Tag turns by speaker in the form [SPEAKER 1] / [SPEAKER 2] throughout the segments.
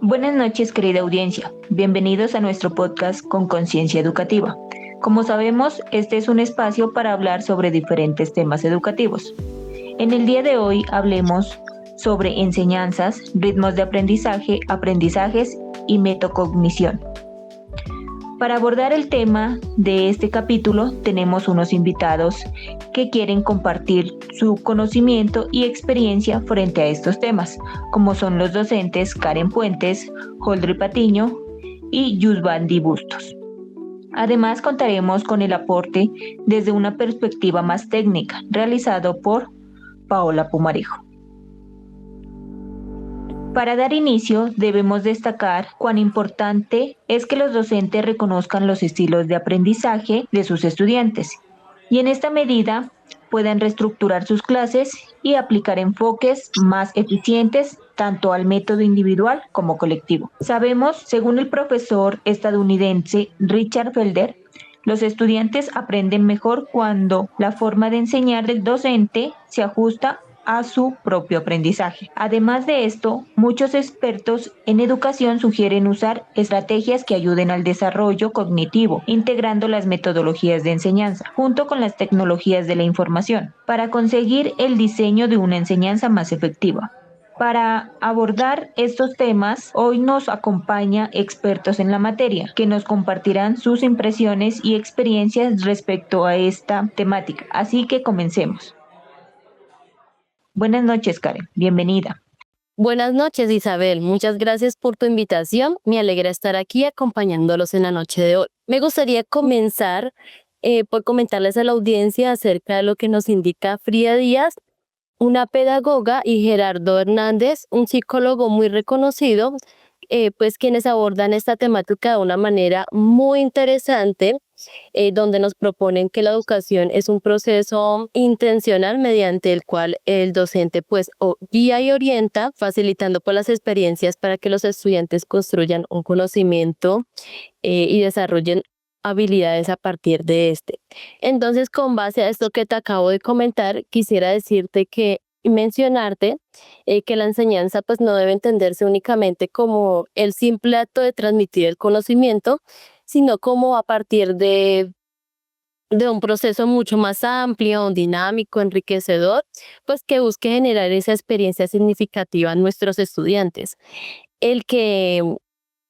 [SPEAKER 1] Buenas noches, querida audiencia. Bienvenidos a nuestro podcast con Conciencia Educativa. Como sabemos, este es un espacio para hablar sobre diferentes temas educativos. En el día de hoy hablemos sobre enseñanzas, ritmos de aprendizaje, aprendizajes y metacognición. Para abordar el tema de este capítulo, tenemos unos invitados que quieren compartir su conocimiento y experiencia frente a estos temas, como son los docentes Karen Puentes, Holdry Patiño y Yusbandi Bustos. Además, contaremos con el aporte desde una perspectiva más técnica, realizado por Paola Pumarejo. Para dar inicio, debemos destacar cuán importante es que los docentes reconozcan los estilos de aprendizaje de sus estudiantes y en esta medida puedan reestructurar sus clases y aplicar enfoques más eficientes tanto al método individual como colectivo. Sabemos, según el profesor estadounidense Richard Felder, los estudiantes aprenden mejor cuando la forma de enseñar del docente se ajusta a su propio aprendizaje. Además de esto, muchos expertos en educación sugieren usar estrategias que ayuden al desarrollo cognitivo, integrando las metodologías de enseñanza, junto con las tecnologías de la información, para conseguir el diseño de una enseñanza más efectiva. Para abordar estos temas, hoy nos acompaña expertos en la materia, que nos compartirán sus impresiones y experiencias respecto a esta temática. Así que comencemos. Buenas noches, Karen. Bienvenida.
[SPEAKER 2] Buenas noches, Isabel. Muchas gracias por tu invitación. Me alegra estar aquí acompañándolos en la noche de hoy. Me gustaría comenzar por comentarles a la audiencia acerca de lo que nos indica Frida Díaz, una pedagoga, y Gerardo Hernández, un psicólogo muy reconocido, pues quienes abordan esta temática de una manera muy interesante, donde nos proponen que la educación es un proceso intencional mediante el cual el docente pues guía y orienta, facilitando pues las experiencias para que los estudiantes construyan un conocimiento y desarrollen habilidades a partir de este. Entonces, con base a esto que te acabo de comentar, quisiera decirte que y mencionarte que la enseñanza pues no debe entenderse únicamente como el simple acto de transmitir el conocimiento, sino como a partir de un proceso mucho más amplio, dinámico, enriquecedor, pues que busque generar esa experiencia significativa en nuestros estudiantes. El que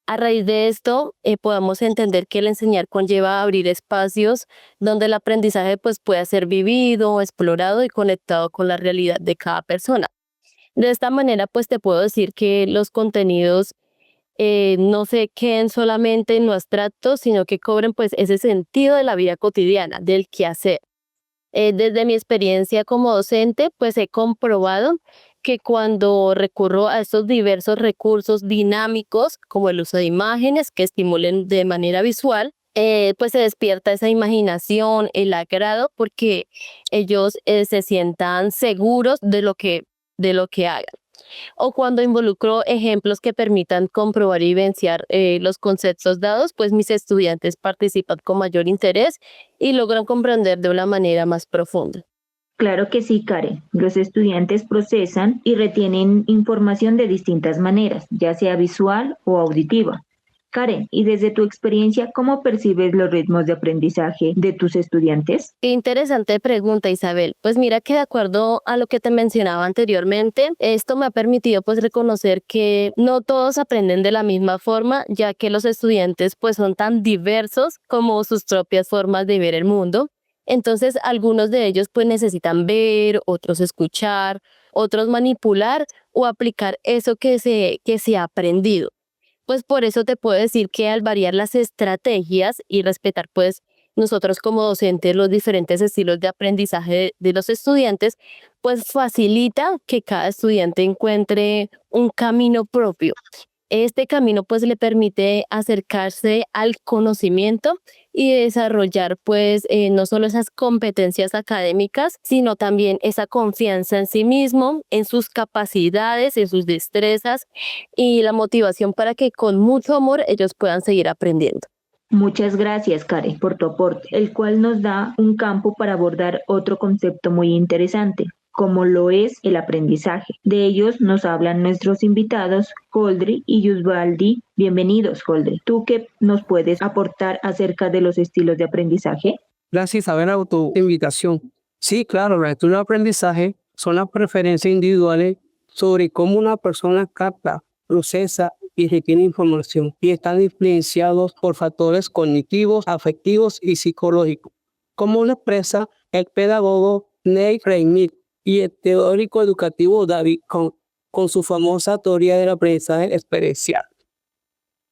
[SPEAKER 2] a raíz de esto podamos entender que el enseñar conlleva abrir espacios donde el aprendizaje pues pueda ser vivido, explorado y conectado con la realidad de cada persona. De esta manera pues te puedo decir que los contenidos no se queden solamente en lo abstracto, sino que cobren pues ese sentido de la vida cotidiana, del quehacer. Desde mi experiencia como docente, pues he comprobado que cuando recurro a estos diversos recursos dinámicos, como el uso de imágenes que estimulen de manera visual, pues se despierta esa imaginación, el agrado, porque ellos se sientan seguros de lo que hagan. O cuando involucro ejemplos que permitan comprobar y vivenciar los conceptos dados, pues mis estudiantes participan con mayor interés y logran comprender de una manera más profunda.
[SPEAKER 1] Claro que sí, Karen. Los estudiantes procesan y retienen información de distintas maneras, ya sea visual o auditiva. Karen, y desde tu experiencia, ¿cómo percibes los ritmos de aprendizaje de tus estudiantes?
[SPEAKER 2] Qué interesante pregunta, Isabel. Pues mira que de acuerdo a lo que te mencionaba anteriormente, esto me ha permitido pues reconocer que no todos aprenden de la misma forma, ya que los estudiantes pues son tan diversos como sus propias formas de ver el mundo. Entonces, algunos de ellos pues necesitan ver, otros escuchar, otros manipular o aplicar eso que se ha aprendido. Pues por eso te puedo decir que al variar las estrategias y respetar pues nosotros como docentes los diferentes estilos de aprendizaje de los estudiantes, pues facilita que cada estudiante encuentre un camino propio. Este camino pues le permite acercarse al conocimiento y desarrollar pues no solo esas competencias académicas, sino también esa confianza en sí mismo, en sus capacidades, en sus destrezas y la motivación para que con mucho amor ellos puedan seguir aprendiendo.
[SPEAKER 1] Muchas gracias, Karen, por tu aporte, el cual nos da un campo para abordar otro concepto muy interesante. como lo es el aprendizaje. De ellos nos hablan nuestros invitados, Holdry y Yusvaldi. Bienvenidos, Holdry. ¿Tú qué nos puedes aportar acerca de los estilos de aprendizaje?
[SPEAKER 3] Gracias, Isabela, por tu invitación. Sí, claro, los estilos de aprendizaje son las preferencias individuales sobre cómo una persona capta, procesa y retiene información, y están influenciados por factores cognitivos, afectivos y psicológicos, como lo expresa el pedagogo Neil Reinick y el teórico educativo David Kohn con su famosa teoría del aprendizaje experiencial.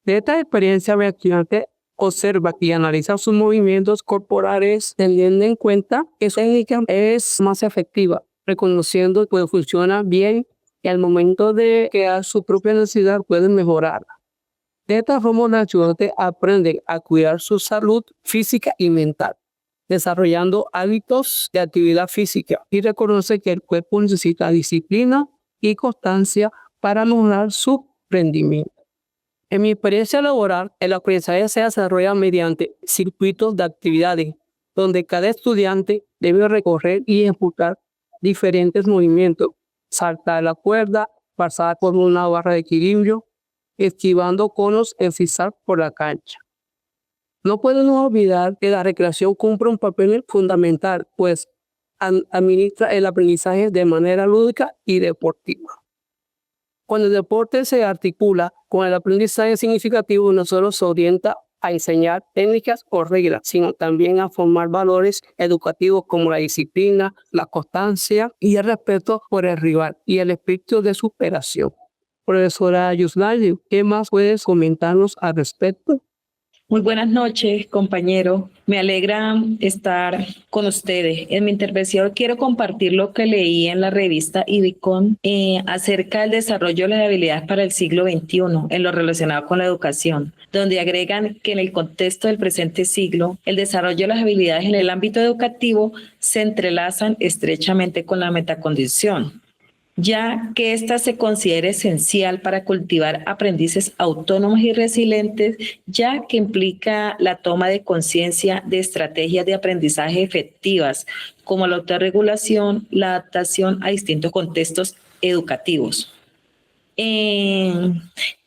[SPEAKER 3] De esta experiencia, el estudiante observa y analiza sus movimientos corporales, teniendo en cuenta que su técnica es más efectiva, reconociendo que funciona bien y al momento de crear su propia necesidad pueden mejorarla. De esta forma, el estudiante aprende a cuidar su salud física y mental, desarrollando hábitos de actividad física, y reconoce que el cuerpo necesita disciplina y constancia para mejorar su rendimiento. En mi experiencia laboral, el aprendizaje se desarrolla mediante circuitos de actividades, donde cada estudiante debe recorrer y ejecutar diferentes movimientos: saltar la cuerda, pasar por una barra de equilibrio, esquivando conos en zigzag por la cancha. No podemos olvidar que la recreación cumple un papel fundamental, pues administra el aprendizaje de manera lúdica y deportiva. Cuando el deporte se articula con el aprendizaje significativo, no solo se orienta a enseñar técnicas o reglas, sino también a formar valores educativos como la disciplina, la constancia y el respeto por el rival y el espíritu de superación. Profesora Yusvaldi, ¿qué más puedes comentarnos al respecto?
[SPEAKER 4] Muy buenas noches, compañeros. Me alegra estar con ustedes. En mi intervención quiero compartir lo que leí en la revista IBICON acerca del desarrollo de las habilidades para el siglo XXI en lo relacionado con la educación, donde agregan que en el contexto del presente siglo, el desarrollo de las habilidades en el ámbito educativo se entrelazan estrechamente con la metacondición, ya que ésta se considera esencial para cultivar aprendices autónomos y resilientes, ya que implica la toma de conciencia de estrategias de aprendizaje efectivas, como la autorregulación, la adaptación a distintos contextos educativos. ¿Qué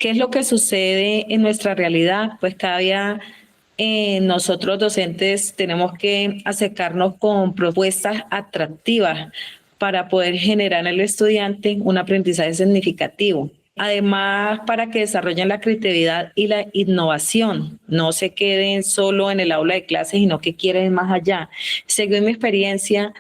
[SPEAKER 4] es lo que sucede en nuestra realidad? Pues cada día nosotros docentes tenemos que acercarnos con propuestas atractivas para poder generar en el estudiante un aprendizaje significativo. Además, para que desarrollen la creatividad y la innovación, no se queden solo en el aula de clases, sino que quieren más allá. Según mi experiencia,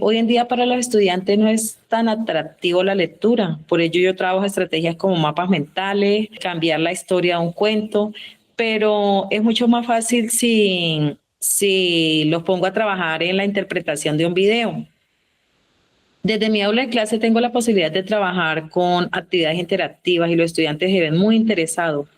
[SPEAKER 4] hoy en día para los estudiantes no es tan atractivo la lectura. Por ello yo trabajo estrategias como mapas mentales, cambiar la historia de un cuento, pero es mucho más fácil si los pongo a trabajar en la interpretación de un video. Desde mi aula de clase tengo la posibilidad de trabajar con actividades interactivas y los estudiantes se ven muy interesados.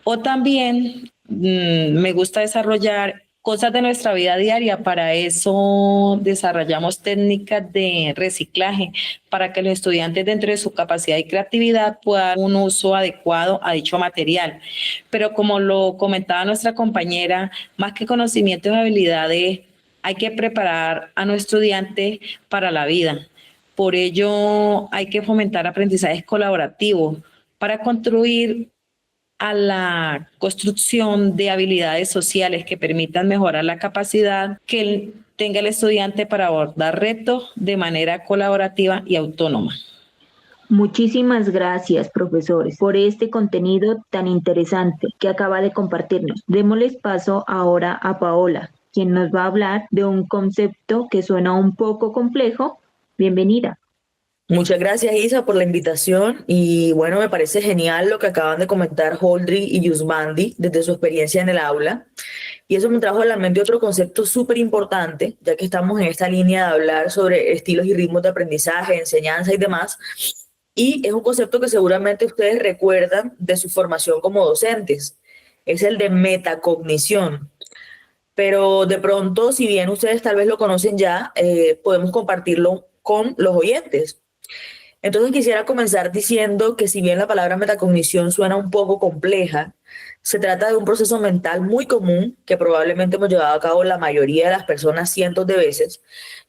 [SPEAKER 4] O también me gusta desarrollar cosas de nuestra vida diaria. Para eso desarrollamos técnicas de reciclaje para que los estudiantes, dentro de su capacidad y creatividad, puedan dar un uso adecuado a dicho material. Pero como lo comentaba nuestra compañera, más que conocimientos y habilidades, hay que preparar a nuestro estudiante para la vida. Por ello, hay que fomentar aprendizajes colaborativos para contribuir a la construcción de habilidades sociales que permitan mejorar la capacidad que tenga el estudiante para abordar retos de manera colaborativa y autónoma.
[SPEAKER 1] Muchísimas gracias, profesores, por este contenido tan interesante que acaba de compartirnos. Démosles paso ahora a Paola, quien nos va a hablar de un concepto que suena un poco complejo. Bienvenida.
[SPEAKER 5] Muchas gracias, Isa, por la invitación. Y bueno, me parece genial lo que acaban de comentar Holdry y Yusvaldi desde su experiencia en el aula. Y eso me trajo a la mente otro concepto súper importante, ya que estamos en esta línea de hablar sobre estilos y ritmos de aprendizaje, enseñanza y demás. Y es un concepto que seguramente ustedes recuerdan de su formación como docentes. Es el de metacognición. Pero de pronto, si bien ustedes tal vez lo conocen ya, podemos compartirlo con los oyentes. Entonces quisiera comenzar diciendo que si bien la palabra metacognición suena un poco compleja, se trata de un proceso mental muy común que probablemente hemos llevado a cabo la mayoría de las personas cientos de veces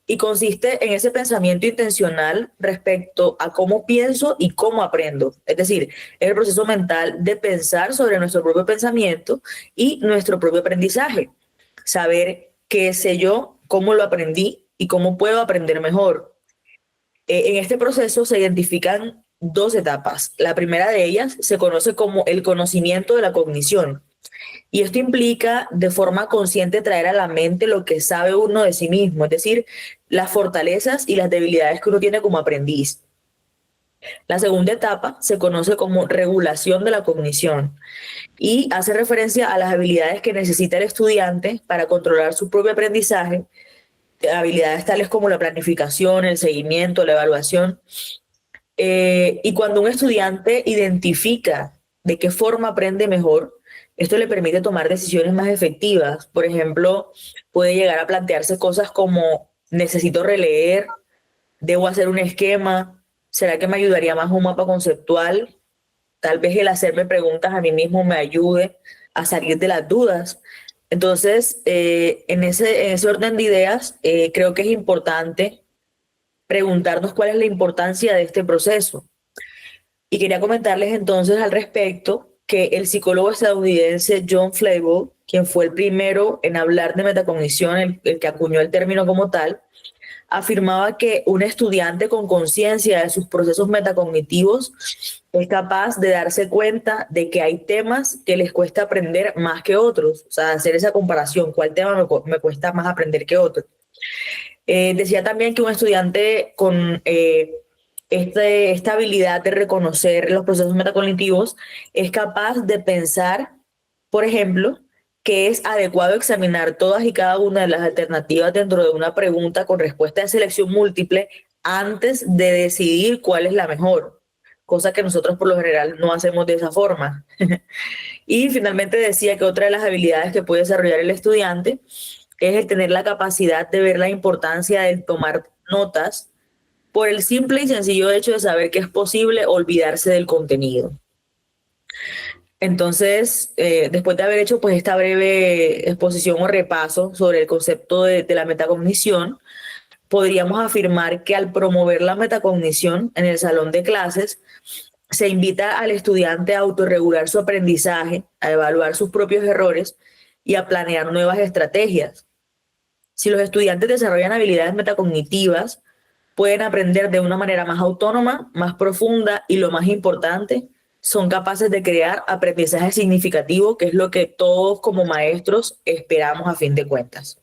[SPEAKER 5] y consiste en ese pensamiento intencional respecto a cómo pienso y cómo aprendo. Es decir, es el proceso mental de pensar sobre nuestro propio pensamiento y nuestro propio aprendizaje. Saber qué sé yo, cómo lo aprendí y cómo puedo aprender mejor. En este proceso se identifican dos etapas. La primera de ellas se conoce como el conocimiento de la cognición. Y esto implica de forma consciente traer a la mente lo que sabe uno de sí mismo, es decir, las fortalezas y las debilidades que uno tiene como aprendiz. La segunda etapa se conoce como regulación de la cognición y hace referencia a las habilidades que necesita el estudiante para controlar su propio aprendizaje, habilidades tales como la planificación, el seguimiento, la evaluación. Y cuando un estudiante identifica de qué forma aprende mejor, esto le permite tomar decisiones más efectivas. Por ejemplo, puede llegar a plantearse cosas como necesito releer, debo hacer un esquema, ¿será que me ayudaría más un mapa conceptual? Tal vez el hacerme preguntas a mí mismo me ayude a salir de las dudas. Entonces, en ese orden de ideas, creo que es importante preguntarnos cuál es la importancia de este proceso. Y quería comentarles entonces al respecto que el psicólogo estadounidense John Flavel, quien fue el primero en hablar de metacognición, el que acuñó el término como tal, afirmaba que un estudiante con conciencia de sus procesos metacognitivos es capaz de darse cuenta de que hay temas que les cuesta aprender más que otros. O sea, hacer esa comparación, ¿cuál tema me cuesta más aprender que otro? Decía también que un estudiante con esta habilidad de reconocer los procesos metacognitivos es capaz de pensar, por ejemplo, que es adecuado examinar todas y cada una de las alternativas dentro de una pregunta con respuesta de selección múltiple antes de decidir cuál es la mejor, cosa que nosotros por lo general no hacemos de esa forma. Y finalmente decía que otra de las habilidades que puede desarrollar el estudiante es el tener la capacidad de ver la importancia de tomar notas por el simple y sencillo hecho de saber que es posible olvidarse del contenido. Entonces, después de haber hecho pues esta breve exposición o repaso sobre el concepto de la metacognición, podríamos afirmar que al promover la metacognición en el salón de clases, se invita al estudiante a autorregular su aprendizaje, a evaluar sus propios errores y a planear nuevas estrategias. Si los estudiantes desarrollan habilidades metacognitivas, pueden aprender de una manera más autónoma, más profunda y lo más importante, son capaces de crear aprendizaje significativo, que es lo que todos como maestros esperamos a fin de cuentas.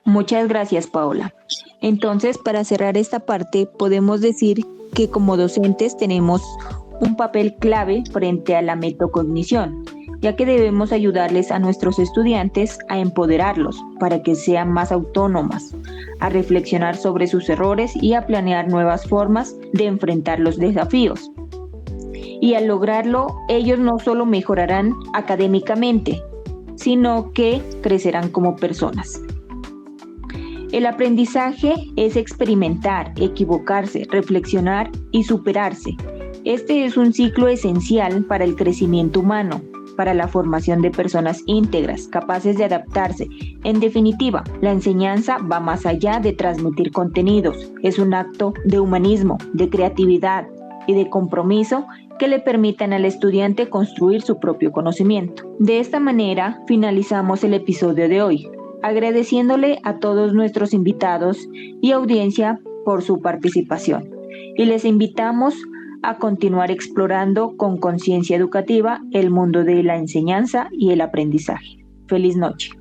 [SPEAKER 1] Muchas gracias, Paola. Entonces, para cerrar esta parte, podemos decir que como docentes tenemos un papel clave frente a la metacognición, ya que debemos ayudarles a nuestros estudiantes a empoderarlos para que sean más autónomas, a reflexionar sobre sus errores y a planear nuevas formas de enfrentar los desafíos. Y al lograrlo, ellos no solo mejorarán académicamente, sino que crecerán como personas. El aprendizaje es experimentar, equivocarse, reflexionar y superarse. Este es un ciclo esencial para el crecimiento humano, para la formación de personas íntegras, capaces de adaptarse. En definitiva, la enseñanza va más allá de transmitir contenidos. Es un acto de humanismo, de creatividad y de compromiso que le permitan al estudiante construir su propio conocimiento. De esta manera, finalizamos el episodio de hoy, agradeciéndole a todos nuestros invitados y audiencia por su participación. Y les invitamos a continuar explorando con conciencia educativa el mundo de la enseñanza y el aprendizaje. Feliz noche.